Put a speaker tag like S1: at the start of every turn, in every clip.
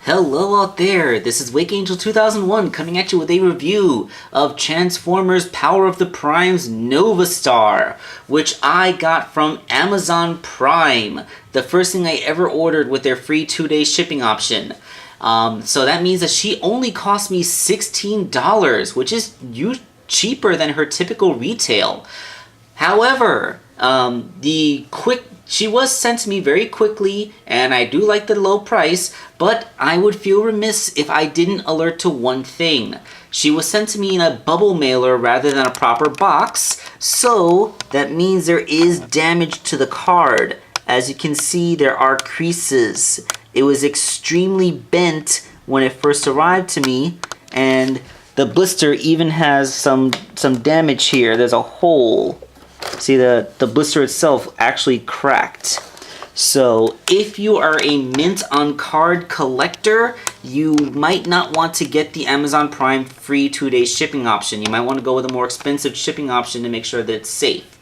S1: Hello out there, this is Wakeangel2K1 coming at you with a review of Transformers Power of the Prime's Novastar, which I got from Amazon Prime, the first thing I ever ordered with their free 2-day shipping option. So that means that she only cost me $16, which is cheaper than her typical retail. However, she was sent to me very quickly, and I do like the low price, but I would feel remiss if I didn't alert to one thing. She was sent to me in a bubble mailer rather than a proper box, so that means there is damage to the card. As you can see, there are creases. It was extremely bent when it first arrived to me, and the blister even has some damage here. There's a hole. See, the blister itself actually cracked. So if you are a mint on card collector, you might not want to get the Amazon Prime free 2-day shipping option. You might want to go with a more expensive shipping option to make sure that it's safe.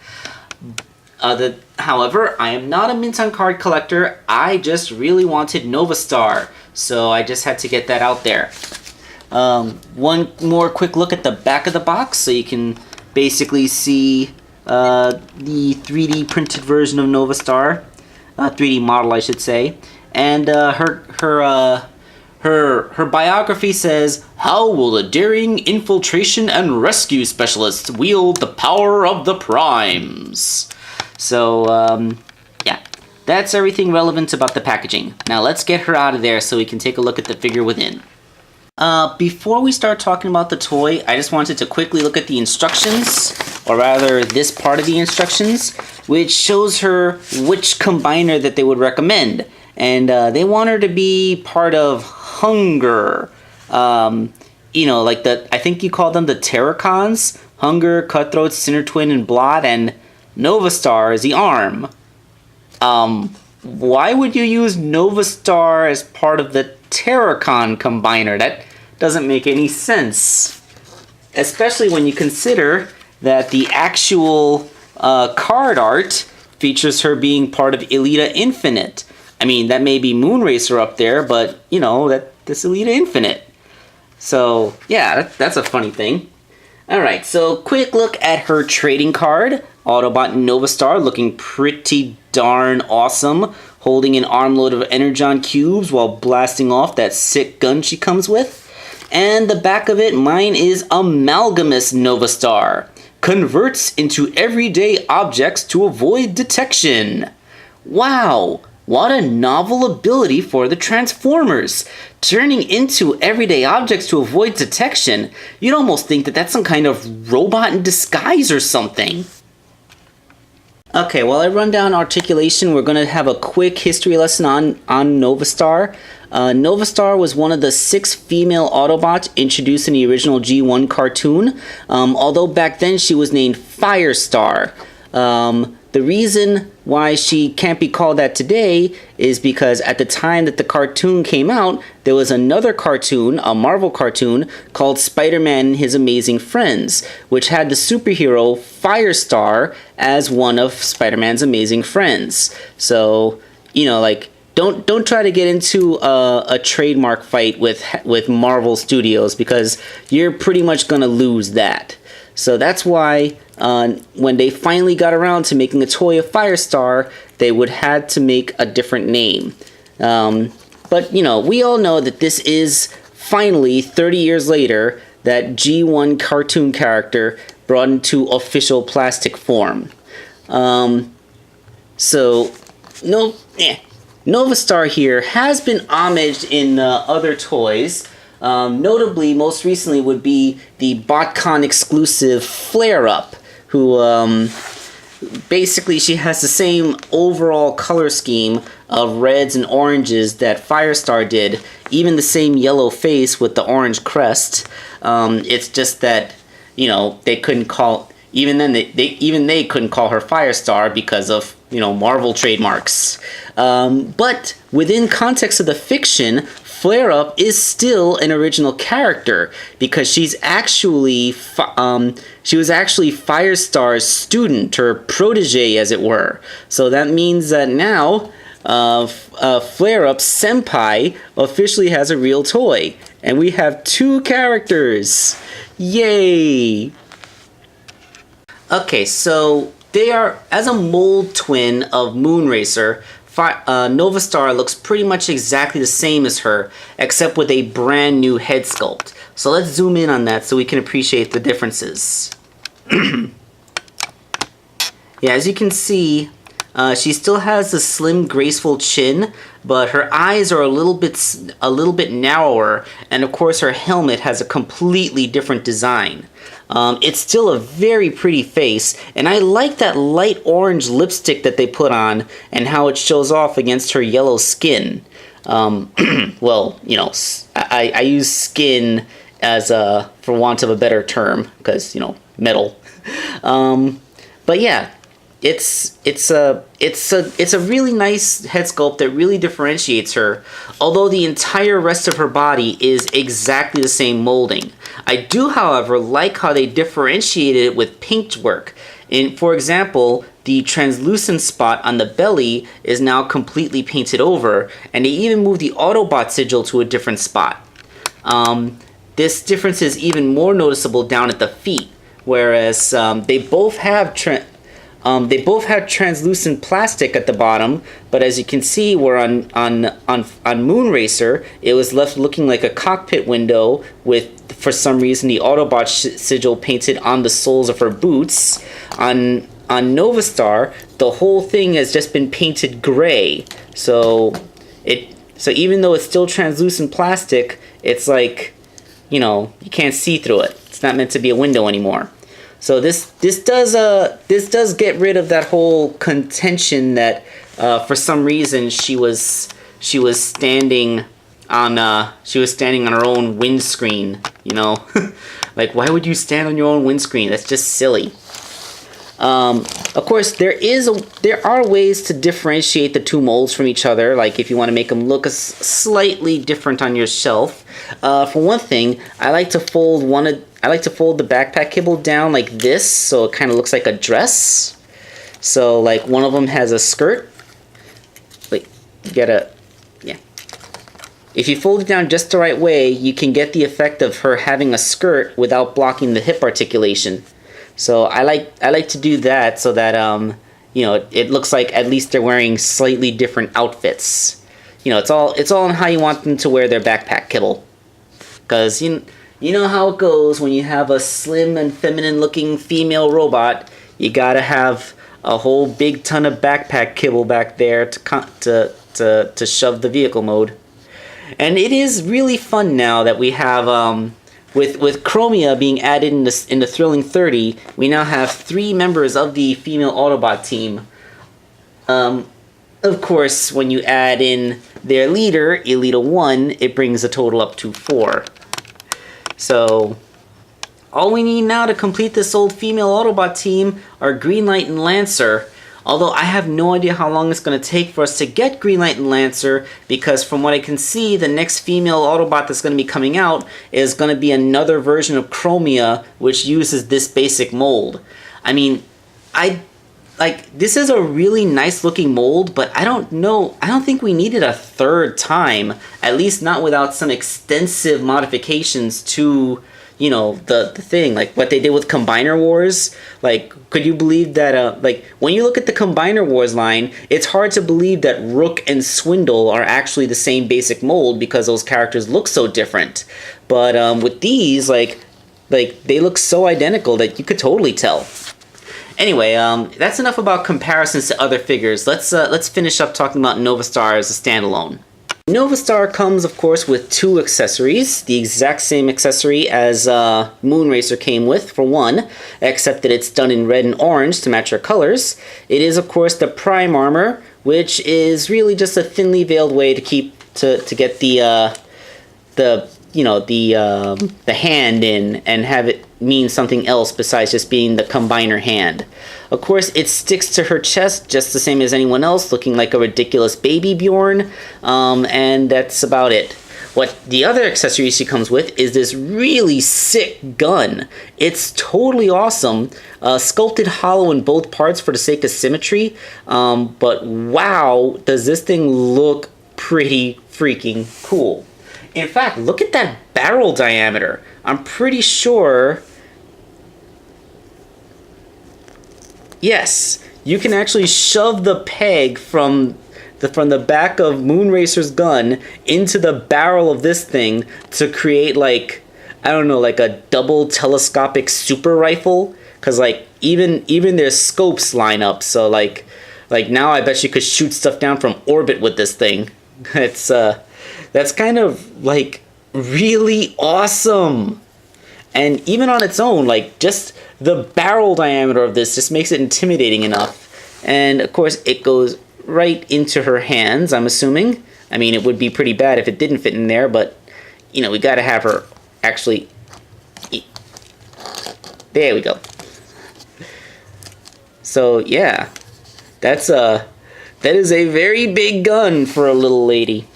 S1: However, I am not a mint on card collector. I just really wanted Novastar, so I just had to get that out there. One more quick look at the back of the box so you can basically see the 3D printed version of Novastar, 3D model I should say, and her biography says, "How will the daring infiltration and rescue specialists wield the power of the primes?" So yeah, that's everything relevant about the packaging. Now let's get her out of there so we can take a look at the figure within. Before we start talking about the toy, I just wanted to quickly look at the instructions, or rather this part of the instructions, which shows her which combiner that they would recommend. And they want her to be part of Hunger. You know, like I think you call them the Terracons. Hunger, Cutthroat, Sinner Twin, and Blot, and Novastar is the arm. Why would you use Novastar as part of the Terracon combiner? That doesn't make any sense. Especially when you consider that the actual card art features her being part of Elita Infinite. I mean, that may be Moonracer up there, but, you know, that's Elita Infinite. So, yeah, that's a funny thing. Alright, so quick look at her trading card. Autobot Novastar looking pretty darn awesome, holding an armload of Energon cubes while blasting off that sick gun she comes with. And the back of it, mine is Amalgamous Novastar. Converts into everyday objects to avoid detection. Wow, what a novel ability for the Transformers. Turning into everyday objects to avoid detection. You'd almost think that that's some kind of robot in disguise or something. Okay, while I run down articulation, we're going to have a quick history lesson on Novastar. Novastar was one of the 6 female Autobots introduced in the original G1 cartoon, although back then she was named Firestar. The reason why she can't be called that today is because at the time that the cartoon came out, there was another cartoon, a Marvel cartoon, called Spider-Man and His Amazing Friends, which had the superhero Firestar as one of Spider-Man's amazing friends. So, you know, like, don't try to get into a trademark fight with Marvel Studios, because you're pretty much gonna lose that. So that's why when they finally got around to making a toy of Firestar, they would had to make a different name. But, you know, we all know that this is finally, 30 years later, that G1 cartoon character brought into official plastic form. Novastar here has been homaged in other toys. Notably, most recently would be the BotCon exclusive Flare Up, who basically she has the same overall color scheme of reds and oranges that Firestar did, even the same yellow face with the orange crest. It's just that, you know, they couldn't call, even then they couldn't call her Firestar because of, you know, Marvel trademarks. But within context of the fiction, Flare Up is still an original character because she's actually she was actually Firestar's student, or protege as it were. So that means that now Flare-Up Senpai officially has a real toy. And we have 2 characters. Yay! Okay, so they are, as a mold twin of Moonracer, Novastar looks pretty much exactly the same as her, except with a brand new head sculpt. So let's zoom in on that so we can appreciate the differences. Yeah, as you can see, she still has the slim, graceful chin, but her eyes are a little bit narrower, and of course her helmet has a completely different design. It's still a very pretty face, and I like that light orange lipstick that they put on and how it shows off against her yellow skin. Well, you know, I use skin as for want of a better term, because, you know, metal. But yeah. It's a really nice head sculpt that really differentiates her, although the entire rest of her body is exactly the same molding. I do, however, like how they differentiated it with paintwork. For example, the translucent spot on the belly is now completely painted over, and they even moved the Autobot sigil to a different spot. This difference is even more noticeable down at the feet, whereas they both have translucent plastic at the bottom, but as you can see, where on Moonracer, it was left looking like a cockpit window with, for some reason, the Autobot sigil painted on the soles of her boots. On Novastar, the whole thing has just been painted gray. So even though it's still translucent plastic, it's like, you know, you can't see through it. It's not meant to be a window anymore. So this does get rid of that whole contention that for some reason she was standing on her own windscreen, you know. Like, why would you stand on your own windscreen? That's just silly. Of course, there are ways to differentiate the 2 molds from each other. Like, if you want to make them look slightly different on your shelf. For one thing, I like to fold the backpack kibble down like this, so it kind of looks like a dress. So, like, one of them has a skirt. Wait, yeah. If you fold it down just the right way, you can get the effect of her having a skirt without blocking the hip articulation. So I like to do that so that you know, it looks like at least they're wearing slightly different outfits. You know, it's all in how you want them to wear their backpack kibble. Because you know how it goes when you have a slim and feminine looking female robot. You gotta have a whole big ton of backpack kibble back there to shove the vehicle mode. And it is really fun now that we have with Chromia being added in the Thrilling 30, we now have 3 members of the female Autobot team. Of course, when you add in their leader, Elita 1, it brings the total up to 4. So, all we need now to complete this old female Autobot team are Greenlight and Lancer. Although I have no idea how long it's going to take for us to get Greenlight and Lancer, because from what I can see, the next female Autobot that's going to be coming out is going to be another version of Chromia, which uses this basic mold. I mean, this is a really nice looking mold, but I don't think we need it a 3rd time, at least not without some extensive modifications to, you know, the thing, like what they did with Combiner Wars. Like, could you believe that, like, when you look at the Combiner Wars line, it's hard to believe that Rook and Swindle are actually the same basic mold because those characters look so different. But with these, like they look so identical that you could totally tell. Anyway, that's enough about comparisons to other figures. Let's finish up talking about Novastar as a standalone. Novastar comes, of course, with 2 accessories, the exact same accessory as Moonracer came with, for one, except that it's done in red and orange to match her colors. It is, of course, the Prime Armor, which is really just a thinly veiled way to get the hand in and have it mean something else besides just being the combiner hand. Of course, it sticks to her chest just the same as anyone else, looking like a ridiculous baby Bjorn, and that's about it. what the other accessory she comes with is this really sick gun. It's totally awesome. Sculpted hollow in both parts for the sake of symmetry. But wow, does this thing look pretty freaking cool. In fact, look at that barrel diameter. I'm pretty sure... Yes, you can actually shove the peg from the back of Moonracer's gun into the barrel of this thing to create, like, I don't know, like a double telescopic super rifle. Because, like, even their scopes line up. So, like now I bet you could shoot stuff down from orbit with this thing. It's that's kind of, like, really awesome. And even on its own, like, just the barrel diameter of this just makes it intimidating enough. And of course it goes right into her hands, I'm assuming. I mean, it would be pretty bad if it didn't fit in there, but you know, we gotta have her actually... There we go. So yeah, that is a very big gun for a little lady.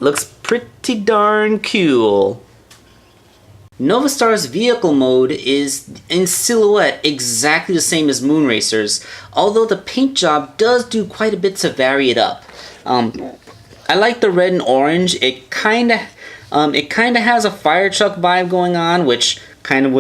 S1: Looks pretty darn cool. Novastar's vehicle mode is in silhouette exactly the same as Moonracer's, although the paint job does do quite a bit to vary it up. I like the red and orange. It kinda has a fire truck vibe going on, which kind of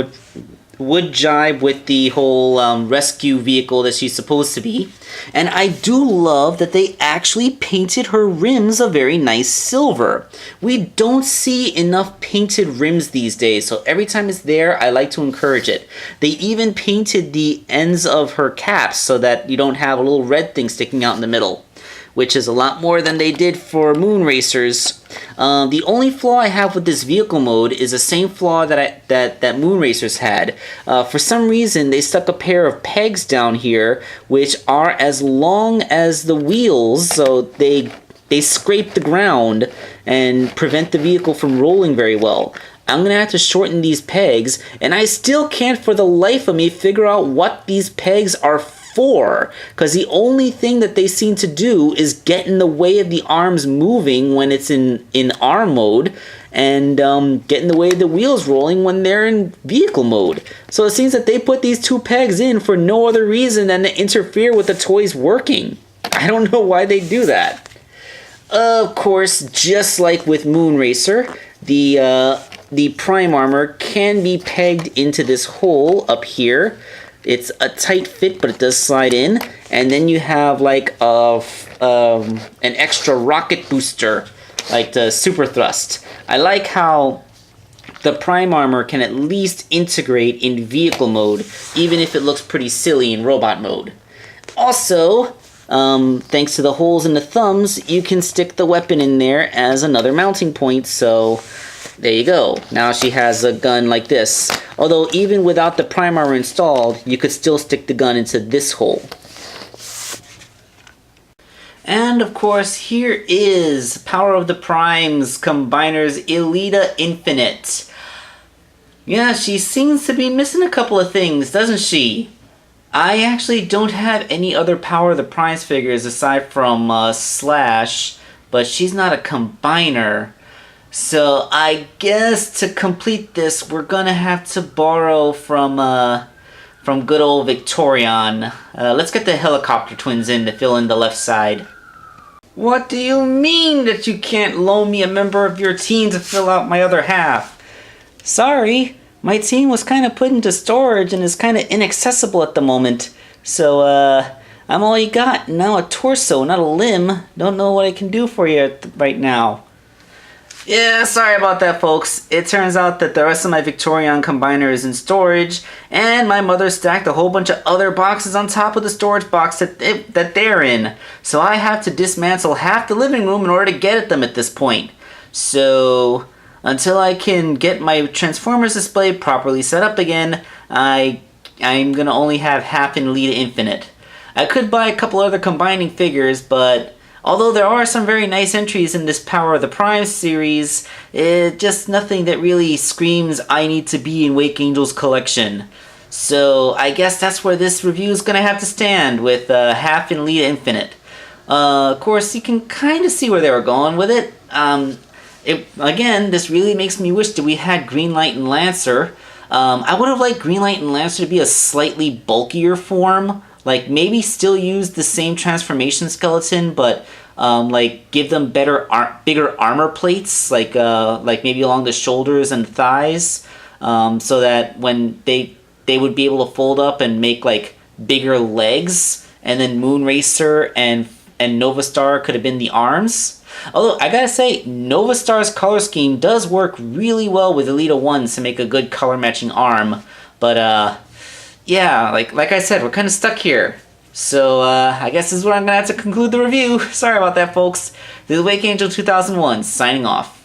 S1: would jibe with the whole rescue vehicle that she's supposed to be. And I do love that they actually painted her rims a very nice silver. We don't see enough painted rims these days, so every time it's there, I like to encourage it. They even painted the ends of her caps so that you don't have a little red thing sticking out in the middle, which is a lot more than they did for Moonracer's. The only flaw I have with this vehicle mode is the same flaw that Moonracer's had. For some reason, they stuck a pair of pegs down here, which are as long as the wheels, so they scrape the ground and prevent the vehicle from rolling very well. I'm going to have to shorten these pegs, and I still can't for the life of me figure out what these pegs are for, because the only thing that they seem to do is get in the way of the arms moving when it's in arm mode, and get in the way of the wheels rolling when they're in vehicle mode. So it seems that they put these two pegs in for no other reason than to interfere with the toys working. I don't know why they do that. Of course, just like with Moonracer, the Prime Armor can be pegged into this hole up here. It's a tight fit, but it does slide in. And then you have like an extra rocket booster, like the Super Thrust. I like how the Prime Armor can at least integrate in vehicle mode, even if it looks pretty silly in robot mode. Also, thanks to the holes in the thumbs, you can stick the weapon in there as another mounting point, so... There you go. Now she has a gun like this. Although even without the Prime Armor installed, you could still stick the gun into this hole. And of course, here is Power of the Primes Combiner's Elita Infinite. Yeah, she seems to be missing a couple of things, doesn't she? I actually don't have any other Power of the Primes figures aside from Slash, but she's not a combiner. So I guess to complete this, we're gonna have to borrow from good old Victorion. Let's get the helicopter twins in to fill in the left side. What do you mean that you can't loan me a member of your team to fill out my other half? Sorry, my team was kind of put into storage and is kind of inaccessible at the moment. So I'm all you got. Now a torso, not a limb. Don't know what I can do for you right now. Yeah, sorry about that, folks. It turns out that the rest of my Victorion combiner is in storage, and my mother stacked a whole bunch of other boxes on top of the storage box that they're in. So I have to dismantle half the living room in order to get at them at this point. So until I can get my Transformers display properly set up again, I'm gonna only have half in Elita Infinite. I could buy a couple other combining figures, but although there are some very nice entries in this Power of the Prime series, just nothing that really screams I need to be in Wakeangel's collection. So I guess that's where this review is going to have to stand, with half in Elita Infinite. Of course, you can kind of see where they were going with it. Again, this really makes me wish that we had Greenlight and Lancer. I would have liked Greenlight and Lancer to be a slightly bulkier form. Like, maybe still use the same transformation skeleton, but like give them bigger armor plates, like maybe along the shoulders and thighs, so that when they would be able to fold up and make like bigger legs, and then Moonracer and Novastar could have been the arms. Although, I gotta say, Novastar's color scheme does work really well with Elita 1s to make a good color matching arm. But, yeah, like I said, we're kind of stuck here. So, I guess this is where I'm gonna have to conclude the review. Sorry about that, folks. This is Wakeangel2K1 signing off.